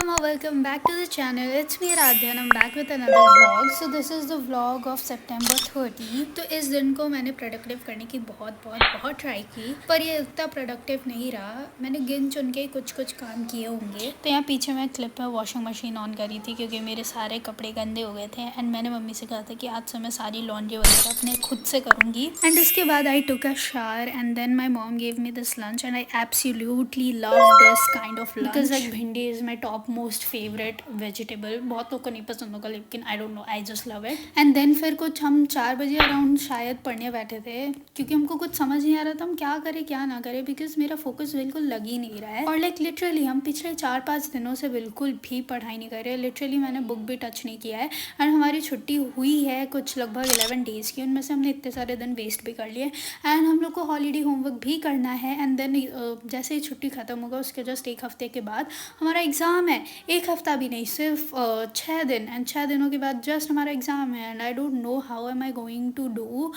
Mama, welcome back to the channel. It's me Radhya and I'm back with another vlog. So this is the vlog of September 30. तो इस दिन को मैंने productive करने की बहुत ट्राई की, पर ये उतना प्रोडक्टिव नहीं रहा. मैंने गिन चुन के कुछ काम किए होंगे. तो यहाँ पीछे मैं क्लिप में वॉशिंग मशीन ऑन करी थी क्योंकि मेरे सारे कपड़े गंदे हो गए थे एंड मैंने मम्मी से कहा था कि आज से मैं सारी लॉन्ड्री वगैरह अपने खुद से करूँगी. एंड उसके बाद I took a shower and then my mom gave me this lunch and I absolutely love this kind of lunch because like bhindi is my top most favourite vegetable. बहुत लोग को नहीं पसंद होगा लेकिन I don't know, I just love it. And then फिर कुछ हम 4 बजे अराउंड शायद पढ़ने बैठे थे क्योंकि हमको कुछ समझ नहीं आ रहा था हम क्या करें क्या ना करें बिकॉज मेरा फोकस बिल्कुल लग ही नहीं रहा है. और लाइक लिटरली हम पिछले 4-5 दिनों से बिल्कुल भी पढ़ाई नहीं कर रहे. लिटरली मैंने बुक भी टच नहीं किया है एंड हमारी छुट्टी हुई है कुछ लगभग 11 डेज़ की. उनमें से हमने इतने सारे दिन वेस्ट भी कर लिए एंड हम लोग को हॉलीडे होमवर्क भी करना है. एंड देन जैसे ही छुट्टी ख़त्म होगा उसके जस्ट एक हफ्ते के बाद हमारा एग्ज़ाम है. एक हफ्ता भी नहीं, सिर्फ 6 दिन एंड 6 दिनों के बाद जस्ट हमारा एग्ज़ाम है. And I don't know how am I going to do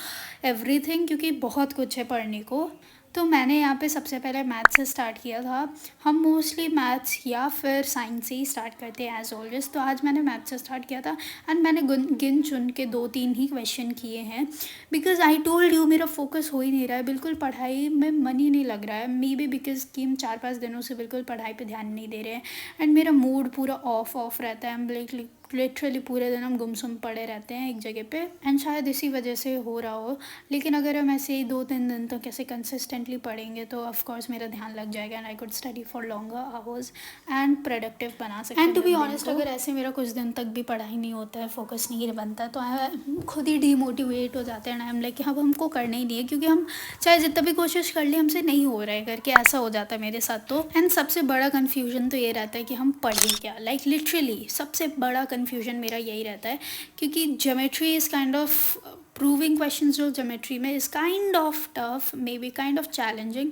everything क्योंकि बहुत कुछ है पढ़ने को. तो मैंने यहाँ पे सबसे पहले मैथ्स से स्टार्ट किया था. हम मोस्टली मैथ्स या फिर साइंस से ही स्टार्ट करते हैं एज ऑलवेज. तो आज मैंने मैथ्स से स्टार्ट किया था एंड मैंने गिन चुन के 2-3 ही क्वेश्चन किए हैं बिकॉज आई टोल्ड यू मेरा फोकस हो ही नहीं रहा है. बिल्कुल पढ़ाई में मन ही नहीं लग रहा है. मे बी बिकॉज कि हम 4-5 दिनों से बिल्कुल पढ़ाई पे ध्यान नहीं दे रहे हैं एंड मेरा मूड पूरा ऑफ रहता है. लिटरली पूरे दिन हम गुमसुम पड़े रहते हैं एक जगह पे एंड शायद इसी वजह से हो रहा हो. लेकिन अगर हम ऐसे ही 2-3 दिन तक ऐसे कंसिस्टेंटली पढ़ेंगे तो ऑफ कोर्स मेरा ध्यान लग जाएगा and I could study for longer hours and productive बना सकते हैं. एंड टू बी ऑनेस्ट अगर ऐसे मेरा कुछ दिन तक भी पढ़ाई नहीं होता है, फोकस नहीं बनता तो खुद ही डीमोटिवेट हो जाते हैं. आई एम लाइक कि अब हमको करना ही नहीं है क्योंकि हम चाहे जितना भी कोशिश कर ले हमसे नहीं हो रहा है करके ऐसा हो जाता है मेरे साथ. तो एंड सबसे बड़ा कन्फ्यूजन तो ये रहता है कि हम पढ़ें क्या. लाइक लिटरली सबसे बड़ा कन्फ्यूजन मेरा यही रहता है क्योंकि geometry is kind of proving questions जो ज्योमेट्री में is kind of tough, may be kind of challenging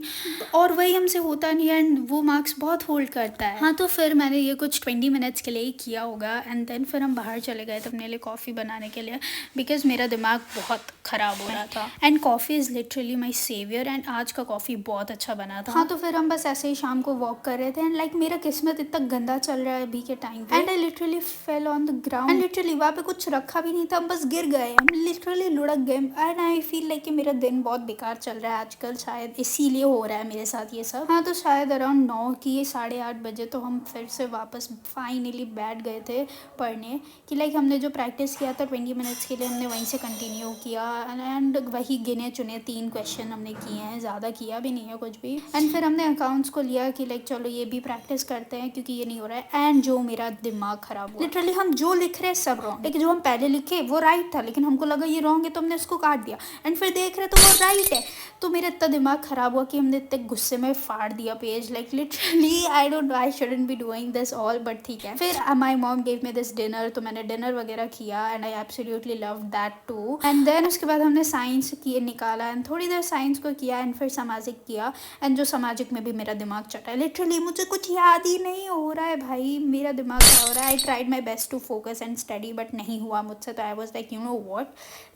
और वही हमसे होता नहीं है एंड वो मार्क्स बहुत होल्ड करता है. हाँ तो फिर मैंने ये कुछ 20 मिनट्स के लिए ही किया होगा एंड देन फिर हम बाहर चले गए थे अपने लिए कॉफ़ी बनाने के लिए बिकॉज मेरा दिमाग बहुत ख़राब हो रहा था and coffee is literally my saviour and आज का कॉफ़ी बहुत अच्छा बना था. हाँ तो फिर हम बस ऐसे ही शाम को वॉक कर रहे थे एंड लाइक मेरा किस्मत इतना गंदा चल रहा है अभी के टाइम पे and I literally fell on the ground and literally वहाँ पे कुछ रखा भी नहीं था, हम बस गिर गए. हम लिटरली लुढ़क गए एंड आई फील लाइक कि मेरा दिन बहुत बेकार चल रहा है आजकल. शायद इसीलिए हो रहा है मेरे साथ ये सब. हाँ तो शायद अराउंड 9 की 8:30 बजे तो हम फिर से वापस फाइनली बैठ गए थे पढ़ने कि लाइक हमने जो प्रैक्टिस किया था 20 मिनट्स के लिए हमने वहीं से कंटिन्यू किया एंड वही गिने चुने 3 क्वेश्चन हमने किए हैं, ज़्यादा किया भी नहीं है कुछ भी. एंड फिर हमने अकाउंट्स को लिया कि लाइक चलो ये भी प्रैक्टिस करते हैं क्योंकि ये नहीं हो रहा है. एंड जो मेरा दिमाग ख़राब हुआ लिटरली हम जो लिख रहे हैं सब रॉन्ग. लेकिन जो हम पहले लिखे वो राइट था लेकिन हमको लगा ये रॉन्ग है तो हमने उसको काट दिया एंड फिर देख रहे तो वो राइट है. तो मेरा इतना दिमाग ख़राब हुआ कि हमने इतने गुस्से में फाड़ दिया page. Like literally I don't know, I shouldn't be doing this all but ठीक है. फिर my mom gave me this dinner तो मैंने डिनर वगैरह किया and I absolutely love that too. And then उसके बाद हमने साइंस की निकाला एंड थोड़ी देर साइंस को किया एंड फिर सामाजिक किया एंड जो सामाजिक में भी मेरा दिमाग चटा है. लिटरली मुझे कुछ याद ही नहीं हो रहा है भाई, मेरा दिमाग खराब हो रहा है. I tried my best to focus and study but नहीं हुआ मुझसे. तो I was like you know what,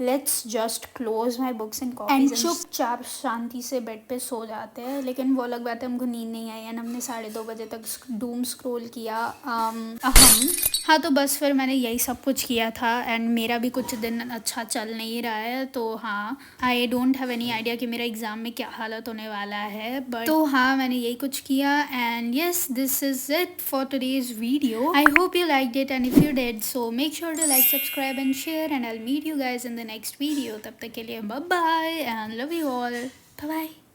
let's just close my books and copies and चुपचाप शांति से बेड पे सो जाते हैं. लेकिन वो अलग बात है हमको नींद नहीं आई एंड हमने 2:30 बजे तक डूम स्क्रॉल किया. हाँ तो बस फिर मैंने यही सब कुछ किया था एंड मेरा भी कुछ दिन अच्छा चल नहीं रहा है. तो हाँ I don't have any idea कि मेरा एग्ज़ाम में क्या हालत होने वाला है बट तो हाँ मैंने यही कुछ किया and yes this is it for today's video. I hope you liked it and if you did so make sure to like, subscribe and share and I'll meet you guys in the next video. तब तक के लिए bye bye and love you all. Bye bye.